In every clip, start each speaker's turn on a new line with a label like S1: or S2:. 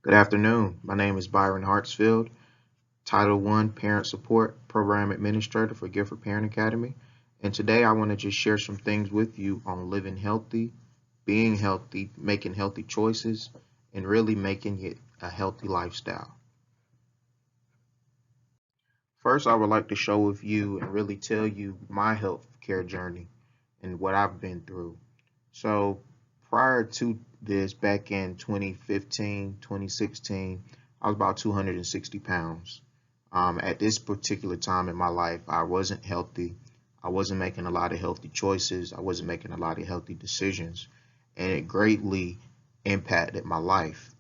S1: Good afternoon. My name is Byron Hartsfield, Title I Parent Support Program Administrator for Gifford Parent Academy. And today I want to just share some things with you on living healthy, being healthy, making healthy choices, and really making it a healthy lifestyle. First, I would like to share with you and really tell you my health care journey and what I've been through. So prior to this, back in 2015, 2016, I was about 260 pounds. At this particular time in my life, I wasn't healthy. I wasn't making a lot of healthy choices. I wasn't making a lot of healthy decisions, and it greatly impacted my life.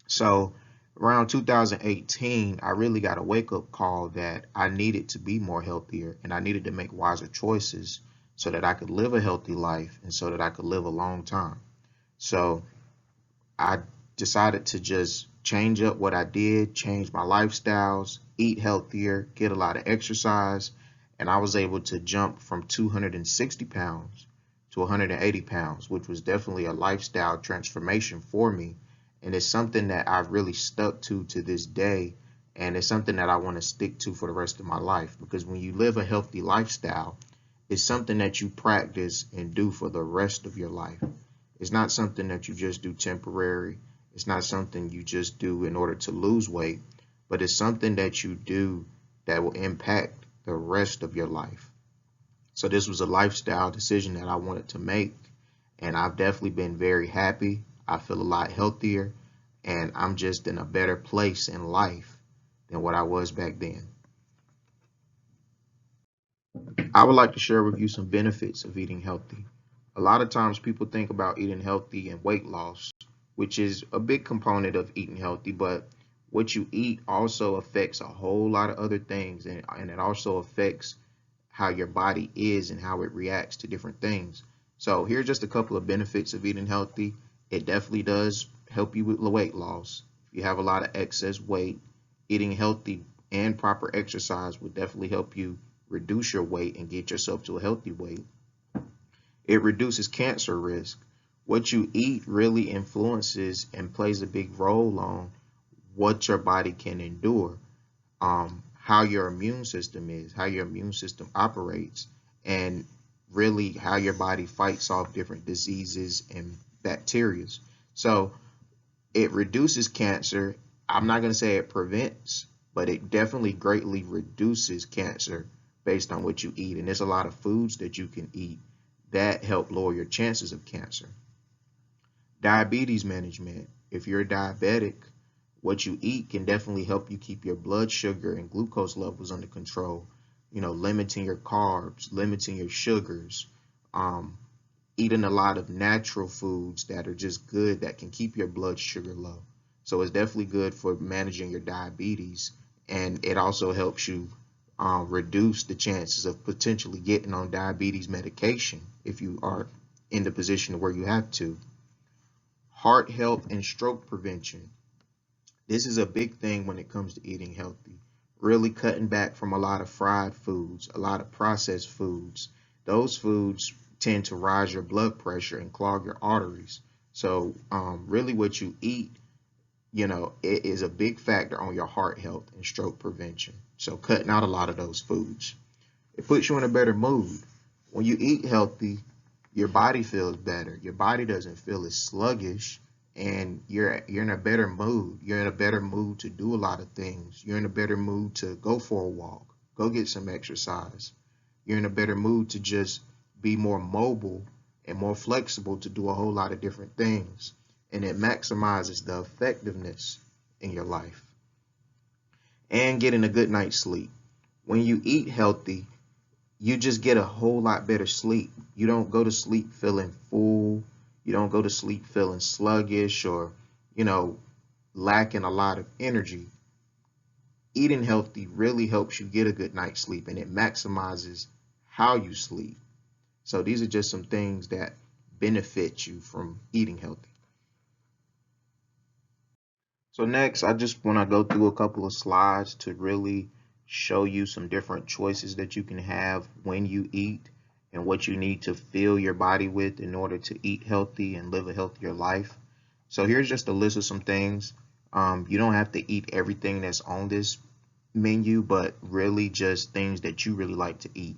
S1: So around 2018, I really got a wake-up call that I needed to be more healthier and I needed to make wiser choices so that I could live a healthy life and so that I could live a long time. So I decided to just change up what I did, change my lifestyles, eat healthier, get a lot of exercise, and I was able to jump from 260 pounds to 180 pounds, which was definitely a lifestyle transformation for me. And it's something that I've really stuck to this day. And it's something that I want to stick to for the rest of my life, because when you live a healthy lifestyle, it's something that you practice and do for the rest of your life. It's not something that you just do temporary. It's not something you just do in order to lose weight, but it's something that you do that will impact the rest of your life. So this was a lifestyle decision that I wanted to make, and I've definitely been very happy. I feel a lot healthier, and I'm just in a better place in life than what I was back then. I would like to share with you some benefits of eating healthy. A lot of times people think about eating healthy and weight loss, which is a big component of eating healthy, but what you eat also affects a whole lot of other things, and it also affects how your body is and how it reacts to different things. So here's just a couple of benefits of eating healthy. It definitely does help you with weight loss. If you have a lot of excess weight, eating healthy and proper exercise would definitely help you reduce your weight and get yourself to a healthy weight. It reduces cancer risk. What you eat really influences and plays a big role on what your body can endure, how your immune system is, how your immune system operates, and really how your body fights off different diseases and bacteria. So it reduces cancer. I'm not going to say it prevents, but it definitely greatly reduces cancer based on what you eat. And there's a lot of foods that you can eat that help lower your chances of cancer. Diabetes management. If you're diabetic, what you eat can definitely help you keep your blood sugar and glucose levels under control. Limiting your carbs, limiting your sugars, eating a lot of natural foods that are just good that can keep your blood sugar low. So it's definitely good for managing your diabetes, and it also helps you reduce the chances of potentially getting on diabetes medication if you are in the position where you have to. Heart health and stroke prevention. This is a big thing when it comes to eating healthy. Really cutting back from a lot of fried foods, a lot of processed foods. Those foods tend to rise your blood pressure and clog your arteries. So really what you eat, it is a big factor on your heart health and stroke prevention. So cutting out a lot of those foods. It puts you in a better mood. When you eat healthy, your body feels better. Your body doesn't feel as sluggish, and you're in a better mood. You're in a better mood to do a lot of things. You're in a better mood to go for a walk, go get some exercise. You're in a better mood to just be more mobile and more flexible to do a whole lot of different things. And it maximizes the effectiveness in your life. And getting a good night's sleep. When you eat healthy, you just get a whole lot better sleep. You don't go to sleep feeling full. You don't go to sleep feeling sluggish or, lacking a lot of energy. Eating healthy really helps you get a good night's sleep, and it maximizes how you sleep. So these are just some things that benefit you from eating healthy. So next, I just want to go through a couple of slides to really show you some different choices that you can have when you eat and what you need to fill your body with in order to eat healthy and live a healthier life. So here's just a list of some things. You don't have to eat everything that's on this menu, but really just things that you really like to eat.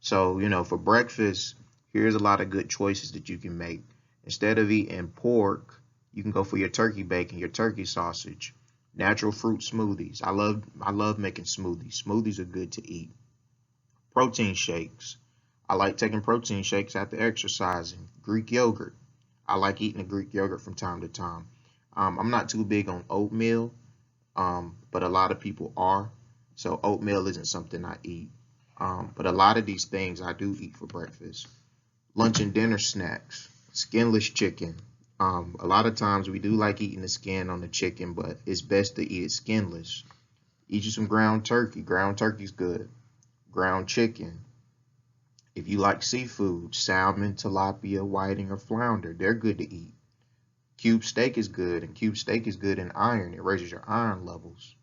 S1: So, for breakfast, here's a lot of good choices that you can make. Instead of eating pork, you can go for your turkey bacon, your turkey sausage, natural fruit smoothies. I love making smoothies. Smoothies are good to eat. Protein shakes. I like taking protein shakes after exercising. Greek yogurt. I like eating a Greek yogurt from time to time. I'm not too big on oatmeal, but a lot of people are. So oatmeal isn't something I eat. But a lot of these things I do eat for breakfast. Lunch and dinner snacks. Skinless chicken. A lot of times we do like eating the skin on the chicken, but it's best to eat it skinless. Eat you some ground turkey. Ground turkey's good. Ground chicken. If you like seafood, salmon, tilapia, whiting, or flounder, they're good to eat. Cube steak is good, and cube steak is good in iron. It raises your iron levels.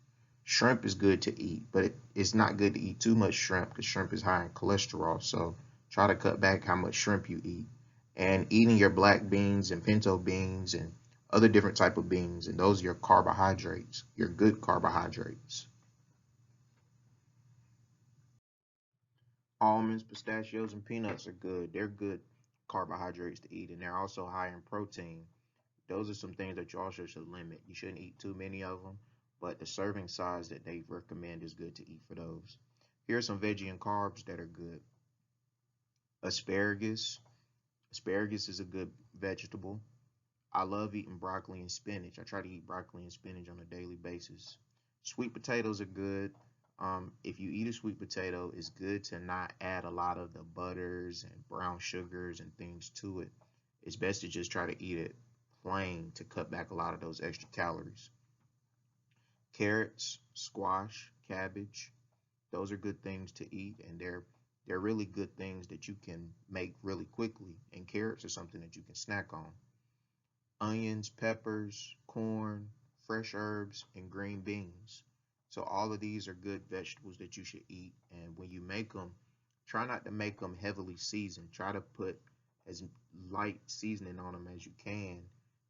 S1: Shrimp is good to eat, but it's not good to eat too much shrimp because shrimp is high in cholesterol. So try to cut back how much shrimp you eat. And eating your black beans and pinto beans and other different type of beans, and those are your carbohydrates, your good carbohydrates. Almonds, pistachios, and peanuts are good. They're good carbohydrates to eat, and they're also high in protein. Those are some things that you also should limit. You shouldn't eat too many of them, but the serving size that they recommend is good to eat for those. Here are some veggie and carbs that are good. Asparagus. Asparagus is a good vegetable. I love eating broccoli and spinach. I try to eat broccoli and spinach on a daily basis. Sweet potatoes are good. If you eat a sweet potato, it's good to not add a lot of the butters and brown sugars and things to it. It's best to just try to eat it plain to cut back a lot of those extra calories. Carrots, squash, cabbage, those are good things to eat, and they're really good things that you can make really quickly. And carrots are something that you can snack on. Onions, peppers, corn, fresh herbs, and green beans. So all of these are good vegetables that you should eat. And when you make them, try not to make them heavily seasoned. Try to put as light seasoning on them as you can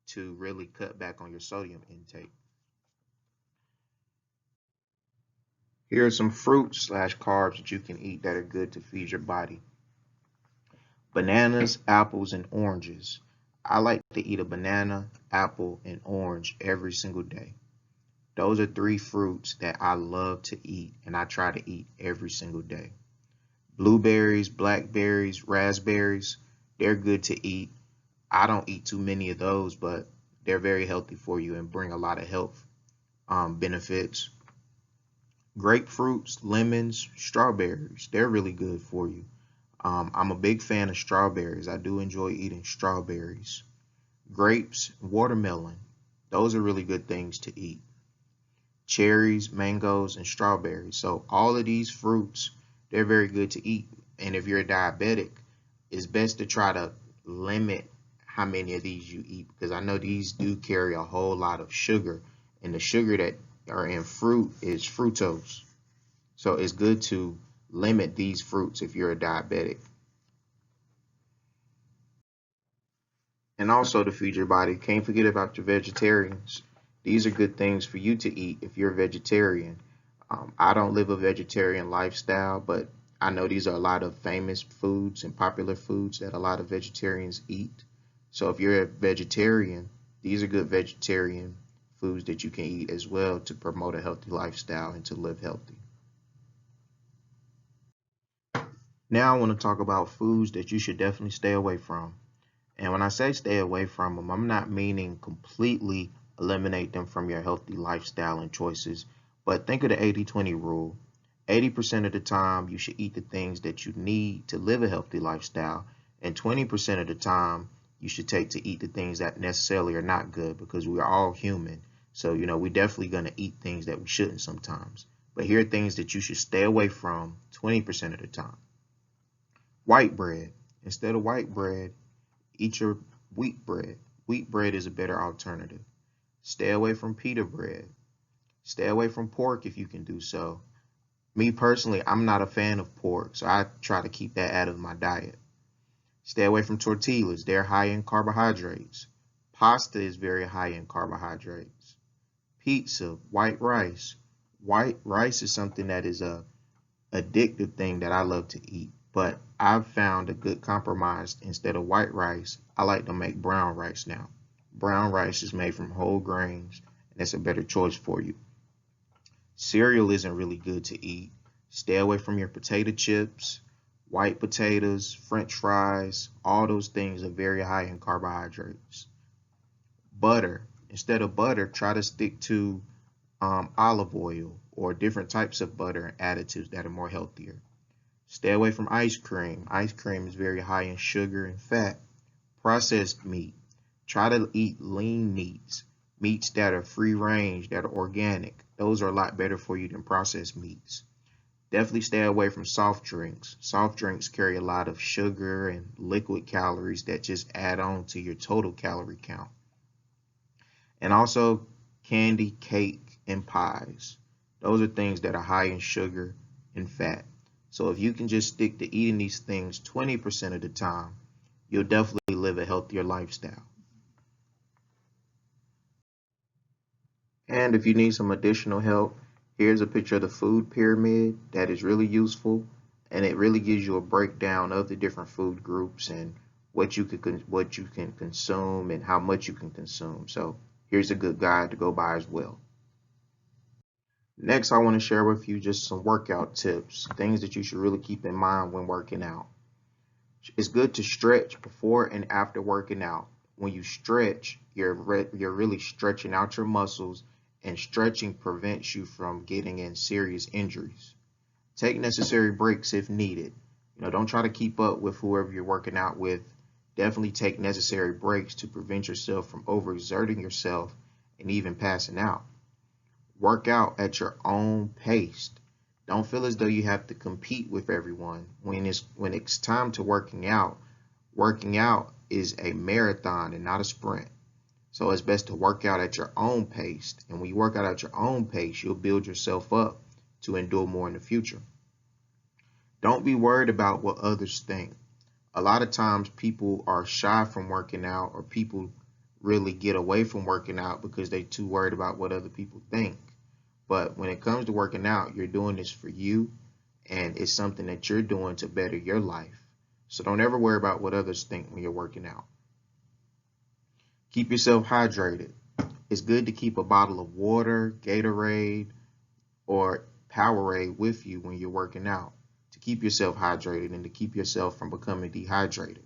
S1: to really cut back on your sodium intake. Here are some fruits slash carbs that you can eat that are good to feed your body. Bananas, apples, and oranges. I like to eat a banana, apple, and orange every single day. Those are three fruits that I love to eat and I try to eat every single day. Blueberries, blackberries, raspberries, they're good to eat. I don't eat too many of those, but they're very healthy for you and bring a lot of health benefits. Grapefruits, lemons, strawberries, they're really good for you. I'm a big fan of strawberries. I do enjoy eating strawberries. Grapes, watermelon, those are really good things to eat. Cherries, mangoes, and strawberries. So all of these fruits, they're very good to eat. And if you're a diabetic, it's best to try to limit how many of these you eat because I know these do carry a whole lot of sugar, and the sugar that are in fruit is fructose. So it's good to limit these fruits if you're a diabetic. And also to feed your body, can't forget about your vegetarians. These are good things for you to eat if you're a vegetarian. I don't live a vegetarian lifestyle, but I know these are a lot of famous foods and popular foods that a lot of vegetarians eat. So if you're a vegetarian, these are good vegetarian foods that you can eat as well to promote a healthy lifestyle and to live healthy. Now I want to talk about foods that you should definitely stay away from. And when I say stay away from them, I'm not meaning completely eliminate them from your healthy lifestyle and choices, but think of the 80-20 rule. 80% of the time, you should eat the things that you need to live a healthy lifestyle, and 20% of the time, you should take to eat the things that necessarily are not good because we're all human. So, we're definitely going to eat things that we shouldn't sometimes. But here are things that you should stay away from 20% of the time. White bread. Instead of white bread, eat your wheat bread. Wheat bread is a better alternative. Stay away from pita bread. Stay away from pork if you can do so. Me personally, I'm not a fan of pork, so I try to keep that out of my diet. Stay away from tortillas. They're high in carbohydrates. Pasta is very high in carbohydrates. pizza, white rice. White rice is something that is a addictive thing that I love to eat, but I've found a good compromise. Instead of white rice, I like to make brown rice now. Brown rice is made from whole grains, and it's a better choice for you. Cereal isn't really good to eat. Stay away from your potato chips, white potatoes, french fries. All those things are very high in carbohydrates. Butter. Instead of butter, try to stick to olive oil or different types of butter and additives that are more healthier. Stay away from ice cream. Ice cream is very high in sugar and fat. Processed meat. Try to eat lean meats, meats that are free range, that are organic. Those are a lot better for you than processed meats. Definitely stay away from soft drinks. Soft drinks carry a lot of sugar and liquid calories that just add on to your total calorie count. And also candy, cake, and pies. Those are things that are high in sugar and fat. So if you can just stick to eating these things 20% of the time, you'll definitely live a healthier lifestyle. And if you need some additional help, here's a picture of the food pyramid that is really useful, and it really gives you a breakdown of the different food groups and what you can consume and how much you can consume. So here's a good guide to go by as well. Next, I want to share with you just some workout tips, things that you should really keep in mind when working out. It's good to stretch before and after working out. When you stretch, you're really stretching out your muscles, and stretching prevents you from getting in serious injuries. Take necessary breaks if needed. Don't try to keep up with whoever you're working out with. Definitely take necessary breaks to prevent yourself from overexerting yourself and even passing out. Work out at your own pace. Don't feel as though you have to compete with everyone. When it's time to working out is a marathon and not a sprint. So it's best to work out at your own pace. And when you work out at your own pace, you'll build yourself up to endure more in the future. Don't be worried about what others think. A lot of times people are shy from working out, or people really get away from working out because they're too worried about what other people think. But when it comes to working out, you're doing this for you, and it's something that you're doing to better your life. So don't ever worry about what others think when you're working out. Keep yourself hydrated. It's good to keep a bottle of water, Gatorade, or Powerade with you when you're working out to keep yourself hydrated and to keep yourself from becoming dehydrated.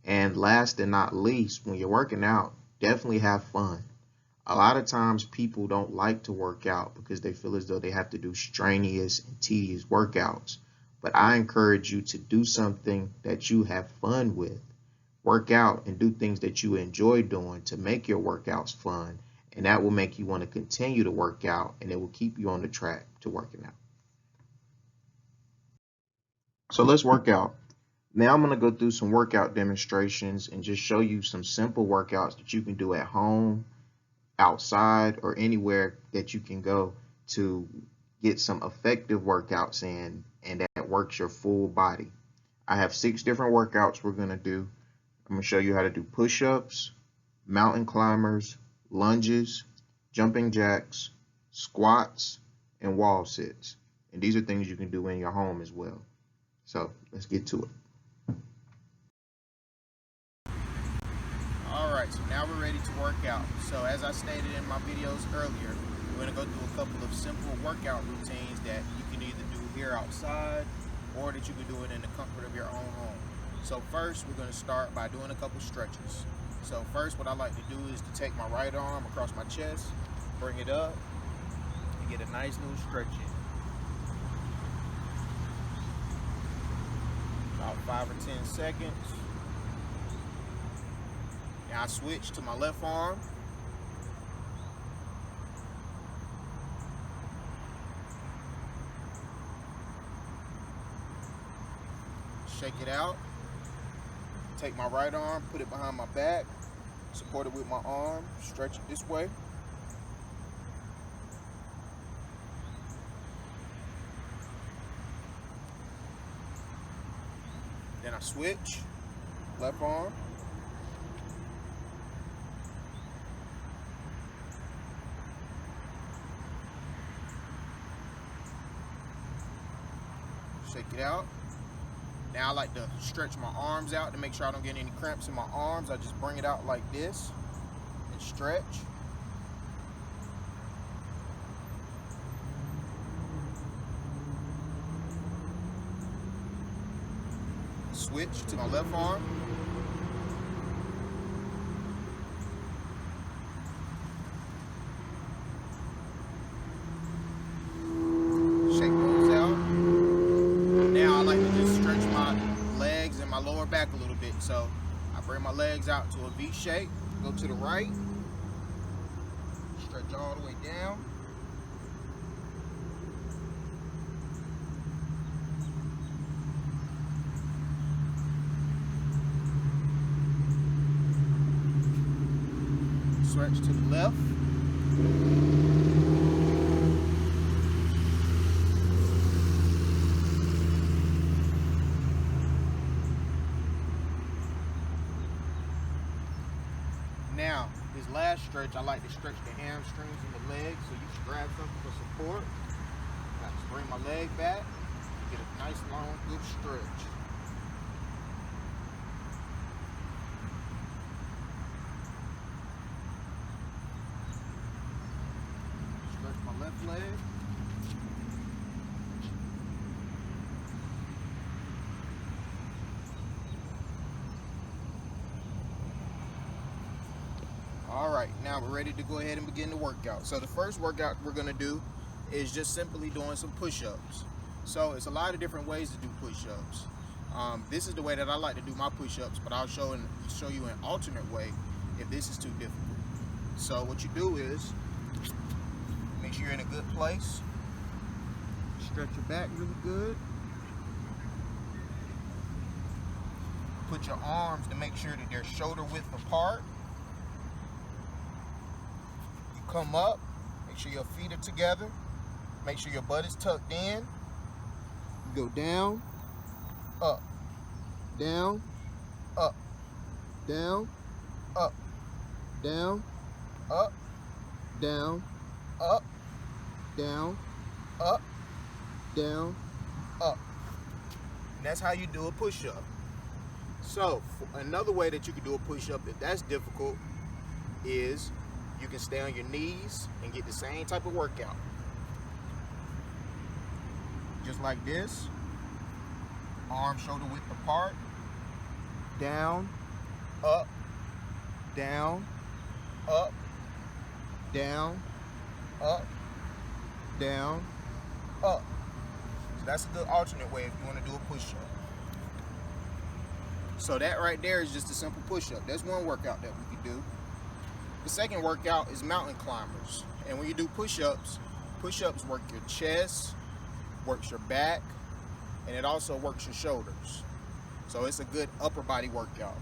S1: And last and not least, when you're working out, definitely have fun. A lot of times people don't like to work out because they feel as though they have to do strenuous and tedious workouts. But I encourage you to do something that you have fun with. Work out and do things that you enjoy doing to make your workouts fun, and that will make you want to continue to work out, and it will keep you on the track to working out. So let's work out. Now I'm going to go through some workout demonstrations and just show you some simple workouts that you can do at home, outside, or anywhere that you can go to get some effective workouts in and that works your full body. I have 6 different workouts we're going to do. I'm going to show you how to do push-ups, mountain climbers, lunges, jumping jacks, squats, and wall sits. And these are things you can do in your home as well. So let's get to it.
S2: Alright, so now we're ready to work out. So as I stated in my videos earlier, we're going to go through a couple of simple workout routines that you can either do here outside or that you can do it in the comfort of your own home. So first, we're going to start by doing a couple stretches. So first, what I like to do is to take my right arm across my chest, bring it up, and get a nice little stretch in. About 5 or 10 seconds. Now I switch to my left arm. Shake it out. Take my right arm, put it behind my back, support it with my arm, stretch it this way. Then I switch, left arm. take it out. Now I like to stretch my arms out to make sure I don't get any cramps in my arms. I just bring it out like this and stretch. Switch to my left arm. Shake those out. Now I like to just stretch my legs and my lower back a little bit. So I bring my legs out to a V shape, go to the right, stretch all the way down. Stretch to the left. Now, this last stretch, I like to stretch the hamstrings and the legs, so you should grab something for support. I just bring my leg back, get a nice long good stretch. Stretch my left leg. All right, now we're ready to go ahead and begin the workout. So the first workout we're gonna do is just simply doing some push-ups. So it's a lot of different ways to do push-ups. This is the way that I like to do my push-ups, but I'll show you an alternate way if this is too difficult. So what you do is, make sure you're in a good place. Stretch your back really good. Put your arms to make sure that they're shoulder width apart. You come up, make sure your feet are together. Make sure your butt is tucked in. You go down, up, down, up, down, up, down, up, down, up, down, up, down, up. And that's how you do a push-up. So another way that you can do a push-up if that's difficult is you can stay on your knees and get the same type of workout. Just like this, arms shoulder width apart, down, up, down, up, down, up, down, up. So that's a good alternate way if you want to do a push-up. So that right there is just a simple push-up. That's one workout that we can do. The second workout is mountain climbers. And when you do push-ups, push-ups work your chest, works your back, and it also works your shoulders. So it's a good upper body workout.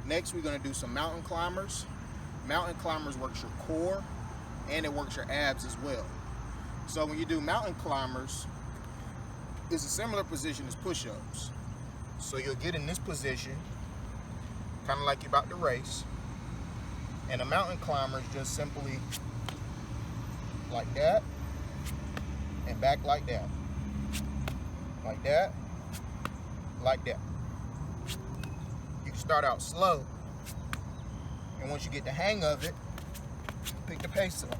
S2: Next, we're gonna do some mountain climbers. Mountain climbers works your core and it works your abs as well. So when you do mountain climbers, it's a similar position as push-ups. So you'll get in this position, kind of like you're about to race. And a mountain climber is just simply like that and back like that. Like that, like that. You can start out slow, and once you get the hang of it, pick the pace up.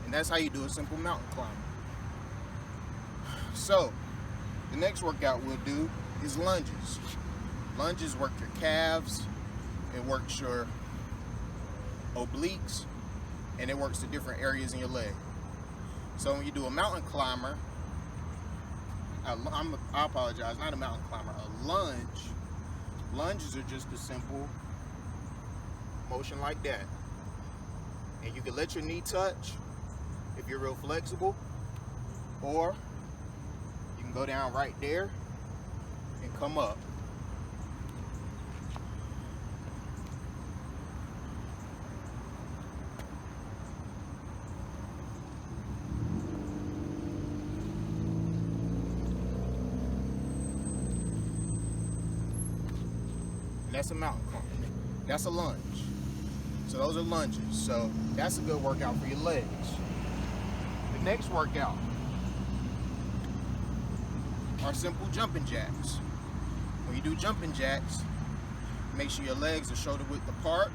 S2: And that's how you do a simple mountain climber. So, the next workout we'll do is lunges. Lunges work your calves, it works your obliques, and it works the different areas in your leg. So when you do a mountain climber, I apologize, not a mountain climber, a lunge. Lunges are just a simple motion like that. And you can let your knee touch if you're real flexible, or you can go down right there and come up. That's a mountain climber. That's a lunge. So those are lunges. So that's a good workout for your legs. The next workout are simple jumping jacks. When you do jumping jacks, make sure your legs are shoulder width apart,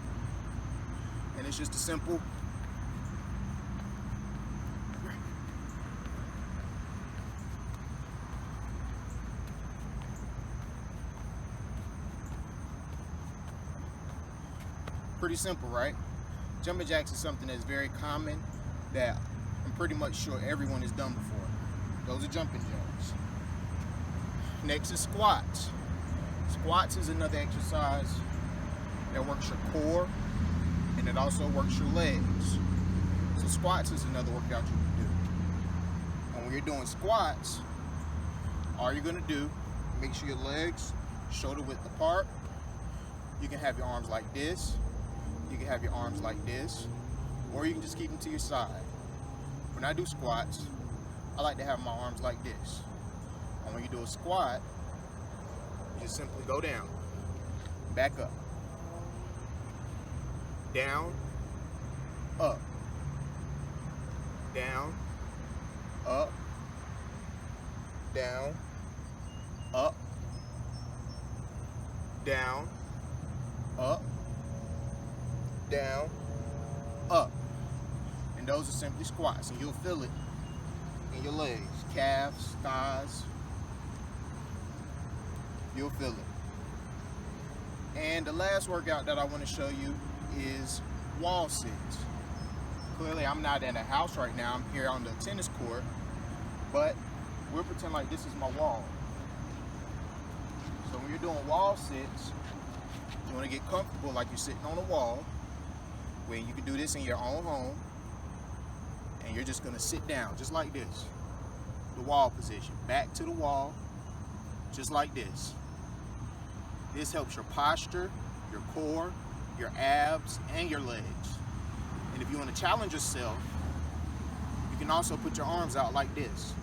S2: and it's just a simple pretty simple, right? Jumping jacks is something that's very common that I'm pretty much sure everyone has done before. Those are jumping jacks. Next is squats. Squats is another exercise that works your core and it also works your legs. So squats is another workout you can do. And when you're doing squats, all you're gonna do, make sure your legs shoulder width apart. You can have your arms like this. You can have your arms like this, or you can just keep them to your side. When I do squats, I like to have my arms like this. And when you do a squat, you just simply go down, back up, down, up, down, up, down, up, down, up, down, up. And those are simply squats, and you'll feel it in your legs, calves, thighs. You'll feel it. And the last workout that I want to show you is wall sits. Clearly I'm not in a house right now, I'm here on the tennis court, but we'll pretend like this is my wall. So when you're doing wall sits, you want to get comfortable like you're sitting on a wall, where you can do this in your own home, and you're just going to sit down just like this, the wall position, back to the wall, just like this. This helps your posture, your core, your abs, and your legs. And if you want to challenge yourself, you can also put your arms out like this.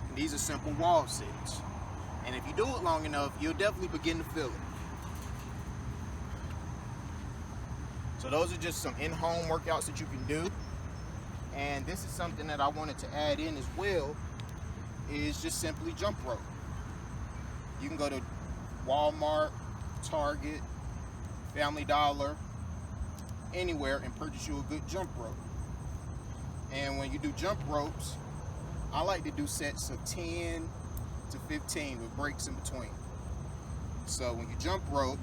S2: And these are simple wall sits. And if you do it long enough, you'll definitely begin to feel it. So those are just some in-home workouts that you can do. And this is something that I wanted to add in as well, is just simply jump rope. You can go to Walmart, Target, Family Dollar, anywhere and purchase you a good jump rope. And when you do jump ropes, I like to do sets of 10 to 15 with breaks in between. So when you jump rope,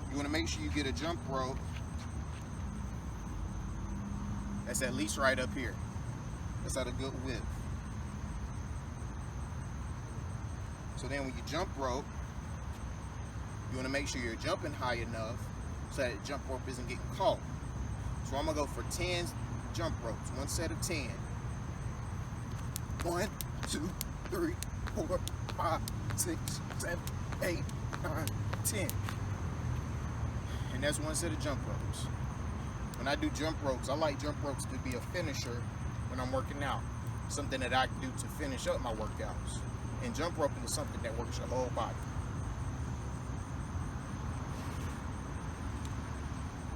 S2: you want to make sure you get a jump rope that's at least right up here. That's at a good width. So then when you jump rope, you want to make sure you're jumping high enough so that the jump rope isn't getting caught. So I'm going to go for 10 jump ropes, one set of 10. 1, 2, 3, 4, 5, 6, 7, 8, 9, 10. And that's one set of jump ropes. When I do jump ropes, I like jump ropes to be a finisher when I'm working out. Something that I can do to finish up my workouts. And jump roping is something that works your whole body.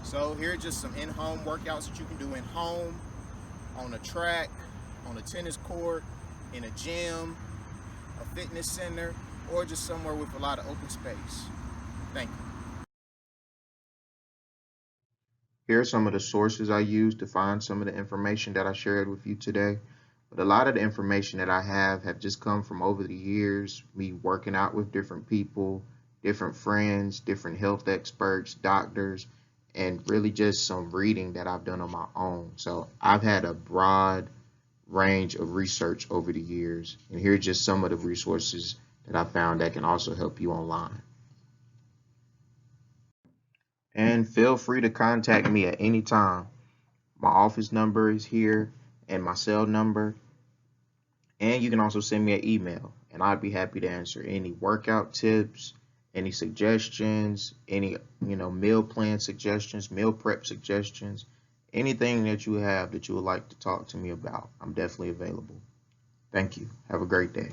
S2: So here are just some in-home workouts that you can do in home, on a track, on a tennis court, in a gym, a fitness center, or just somewhere with a lot of open space. Thank you.
S1: Here are some of the sources I used to find some of the information that I shared with you today. But a lot of the information that I have just come from over the years, me working out with different people, different friends, different health experts, doctors, and really just some reading that I've done on my own. So I've had a broad range of research over the years, and here are just some of the resources that I found that can also help you online. And feel free to contact me at any time. My office number is here and my cell number. And you can also send me an email, and I'd be happy to answer any workout tips, any suggestions, any meal plan suggestions, meal prep suggestions, anything that you have that you would like to talk to me about. I'm definitely available. Thank you. Have a great day.